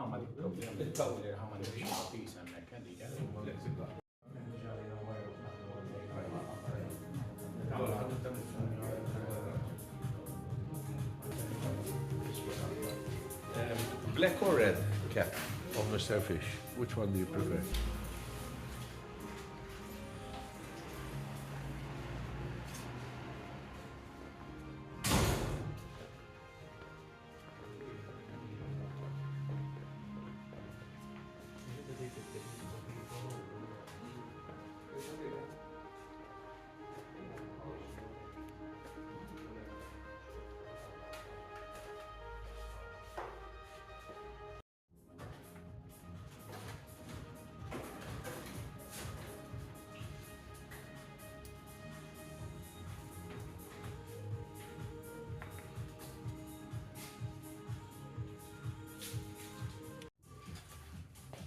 harmadi problemi harmadi fish puppies and that candy Black or red cap of Mr. Fish? Which one do you prefer?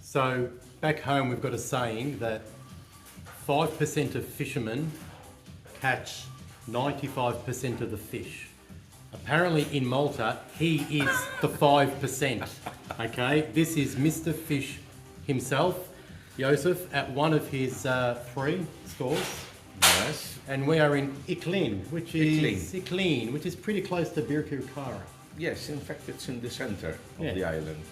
So back home we've got a saying that 5% of fishermen catch 95% of the fish. Apparently in Malta he is the 5%. Okay, this is Mr. Fish himself, Josef, at one of his 3 stores. Yes. And we are in Iklin, which is pretty close to Birkirkara. Yes, in fact it's in the center of the island.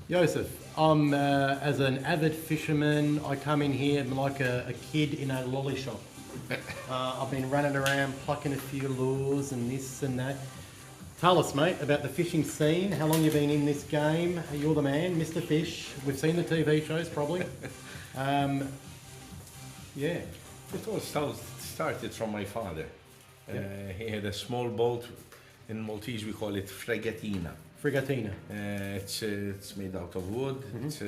Josef, I'm as an avid fisherman, I come in here like a kid in a lolly shop. I've been running around plucking a few lures and this and that. Tell us, mate, about the fishing scene, how long you've been in this game. You're the man, Mr. Fish. We've seen the TV shows probably. Yeah. It all started from my father. He had a small boat, in Maltese we call it fregatina. Fregatina. It's made out of wood. It's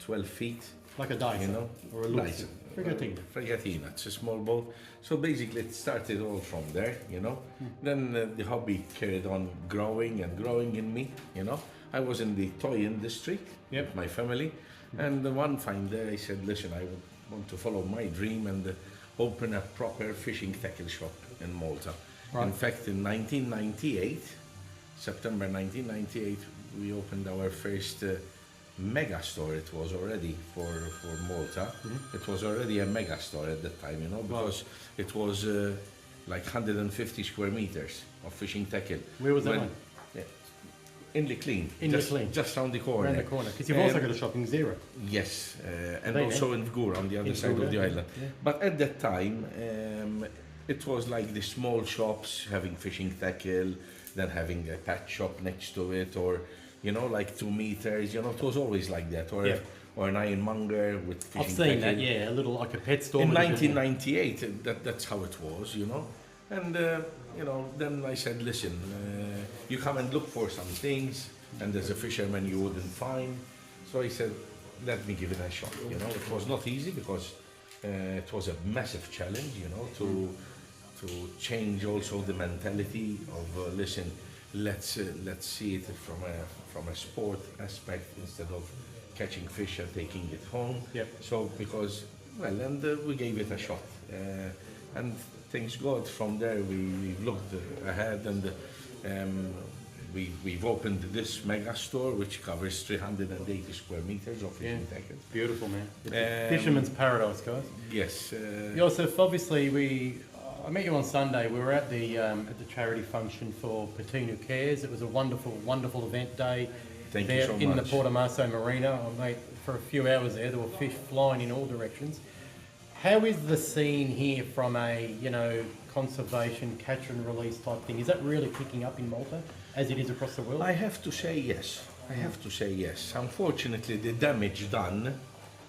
12 feet. Like a dice, you know, or a Luxor. Fregatina. Fregatina. It's a small boat. So basically, it started all from there. You know. Then the hobby carried on growing and growing in me. You know. I was in the toy industry with my family, and one fine day I said, "Listen, I want to follow my dream and open a proper fishing tackle shop in Malta." Right. In fact, in 1998. September 1998, we opened our first mega store. It was already for Malta. It was already a mega store at that time, you know, because it was like 150 square meters of fishing tackle. Where was that one? Yeah, in Leclean. Just around the corner. Around the corner, because you've also got a shop in Zero. Yes, and also in Vgur on the other side of the island. Yeah. But at that time, it was like the small shops having fishing tackle, then having a pet shop next to it, or you know, like 2 meters. You know, it was always like that, or an ironmonger with fishing I've seen tackle. that, a little like a pet store. In 1998, that's how it was, you know. And you know, then I said, listen, you come and look for some things, and there's a fisherman you wouldn't find. So I said, let me give it a shot. You know, it was not easy because it was a massive challenge, you know, to change also the mentality of listen, let's see it from a sport aspect instead of catching fish and taking it home. So because and we gave it a shot, and thanks God from there we looked ahead, and we've opened this mega store which covers 380 square meters of fishing tackle. Beautiful, man. It's a fisherman's paradise, guys. Yes. Josef, obviously I met you on Sunday. We were at the charity function for Patina Cares. It was a wonderful event day. Thank you so much. In the Portomaso Marina. I made for a few hours there. There were fish flying in all directions. How is the scene here from a conservation, catch and release type thing? Is that really picking up in Malta as it is across the world? I have to say yes. Unfortunately, the damage done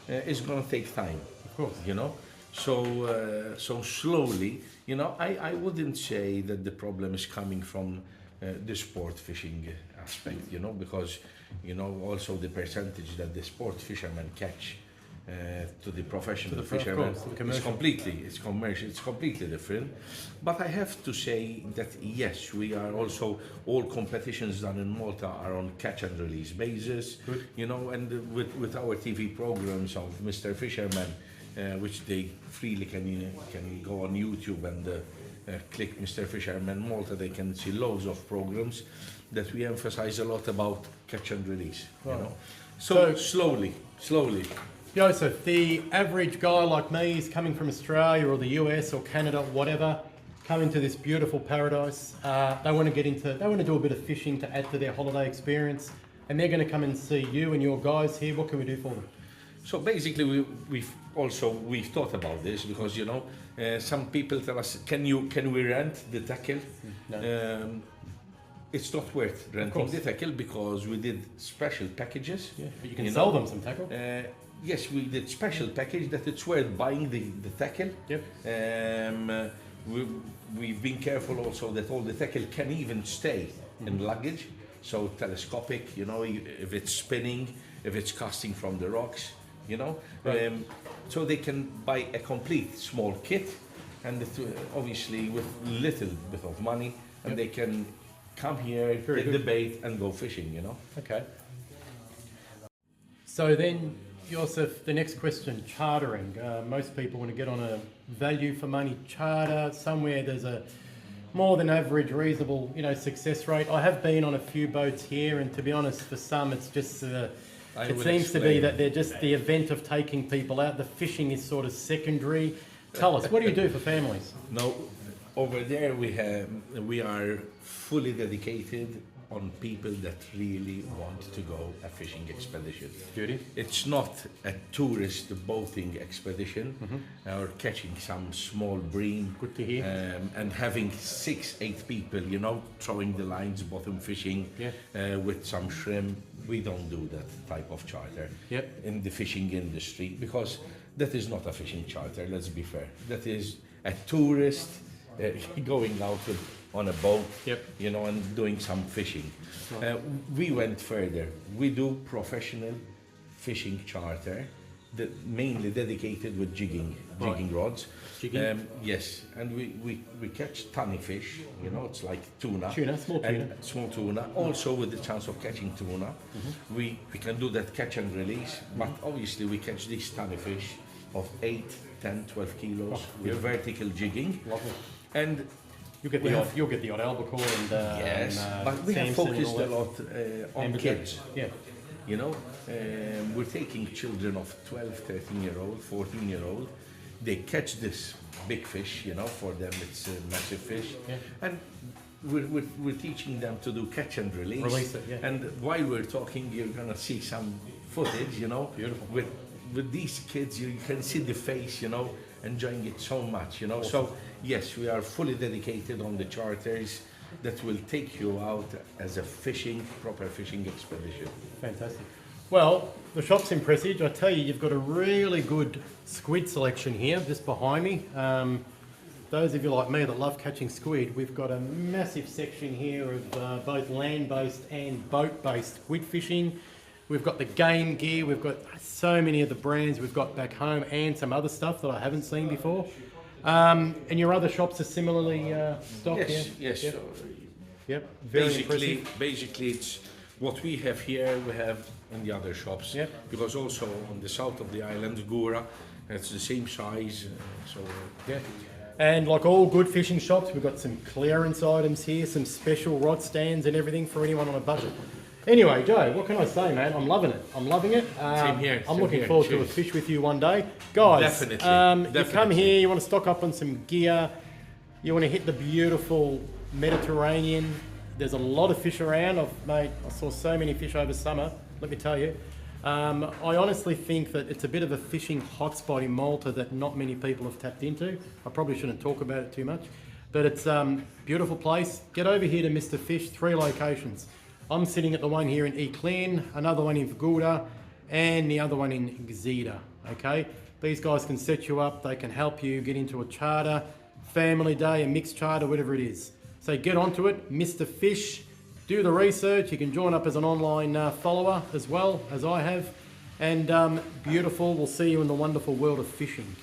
is going to take time. Of course. You know. So slowly, you know, I wouldn't say that the problem is coming from the sport fishing aspect, you know, because, you know, also the percentage that the sport fishermen catch to the professional fishermen is completely different. But I have to say that yes, we are also, all competitions done in Malta are on catch and release basis. Good. You know, and with our TV programs of Mr. Fisherman, which they freely can go on YouTube and click Mr. Fisherman Malta. They can see loads of programs that we emphasize a lot about catch and release. You know, so slowly. Joseph, the average guy like me is coming from Australia or the US or Canada, whatever, coming to this beautiful paradise. They want to do a bit of fishing to add to their holiday experience, and they're going to come and see you and your guys here. What can we do for them? So basically, we've thought about this because, you know, some people tell us, can we rent the tackle? No. It's not worth renting the tackle because we did special packages. Yeah, but you can sell them some tackle. Yes, we did special package that it's worth buying the tackle. Yep. We've been careful also that all the tackle can even stay in luggage. So telescopic, you know, if it's spinning, if it's casting from the rocks, you know. Right. So they can buy a complete small kit, and obviously with little bit of money, and they can come here, get the bait and go fishing, you know. Okay. So then, Josef, the next question, chartering. Most people want to get on a value for money charter, somewhere there's a more than average, reasonable, you know, success rate. I have been on a few boats here, and to be honest, for some it's just, it seems to be that they're just the event of taking people out. The fishing is sort of secondary. Tell us, what do you do for families? No, over there we are fully dedicated on people that really want to go a fishing expedition. Beauty. It's not a tourist boating expedition or catching some small bream. Good to hear. And having 6-8 people, you know, throwing the lines, bottom fishing with some shrimp. We don't do that type of charter in the fishing industry because that is not a fishing charter, let's be fair. That is a tourist going out on a boat, you know, and doing some fishing. We went further. We do professional fishing charter, mainly dedicated with jigging rods. Jigging? Yes, and we catch tunny fish, you know, it's like tuna. Small tuna. Small tuna, also with the chance of catching tuna. We can do that catch and release, but obviously we catch these tunny fish of 8, 10, 12 kilos with vertical jigging. Lovely. And you'll get the odd albacore and but we have focused a lot on kids. Yeah. You know, we're taking children of 12, 13-year-old, 14-year-old. They catch this big fish, you know, for them it's a massive fish. Yeah. And we're teaching them to do catch and release. Release it, yeah. And while we're talking, you're gonna see some footage, you know. Beautiful. With these kids, you can see the face, you know, enjoying it so much, you know. Awesome. So yes, we are fully dedicated on the charters that will take you out as a proper fishing expedition. Fantastic. Well, the shop's impressive. I tell you, you've got a really good squid selection here, just behind me. Those of you like me that love catching squid, we've got a massive section here of both land-based and boat-based squid fishing. We've got the game gear, we've got so many of the brands we've got back home and some other stuff that I haven't seen before. And your other shops are similarly stocked? Yes. Yep. Very impressive. Basically, it's what we have here, we have in the other shops. Yep. Because also on the south of the island, Goura, it's the same size. And like all good fishing shops, we've got some clearance items here, some special rod stands and everything for anyone on a budget. Anyway, Joe, what can I say, man? I'm loving it. Same here. I'm looking forward to a fish with you one day. Guys, Definitely. You come here, you want to stock up on some gear, you want to hit the beautiful Mediterranean. There's a lot of fish around. I saw so many fish over summer, let me tell you. I honestly think that it's a bit of a fishing hotspot in Malta that not many people have tapped into. I probably shouldn't talk about it too much, but it's a beautiful place. Get over here to Mr. Fish, 3 locations. I'm sitting at the one here in Eclin, another one in Vguda, and the other one in Gzida, okay? These guys can set you up, they can help you get into a charter, family day, a mixed charter, whatever it is. So get onto it, Mr. Fish, do the research, you can join up as an online follower as well, as I have, and beautiful, we'll see you in the wonderful world of fishing.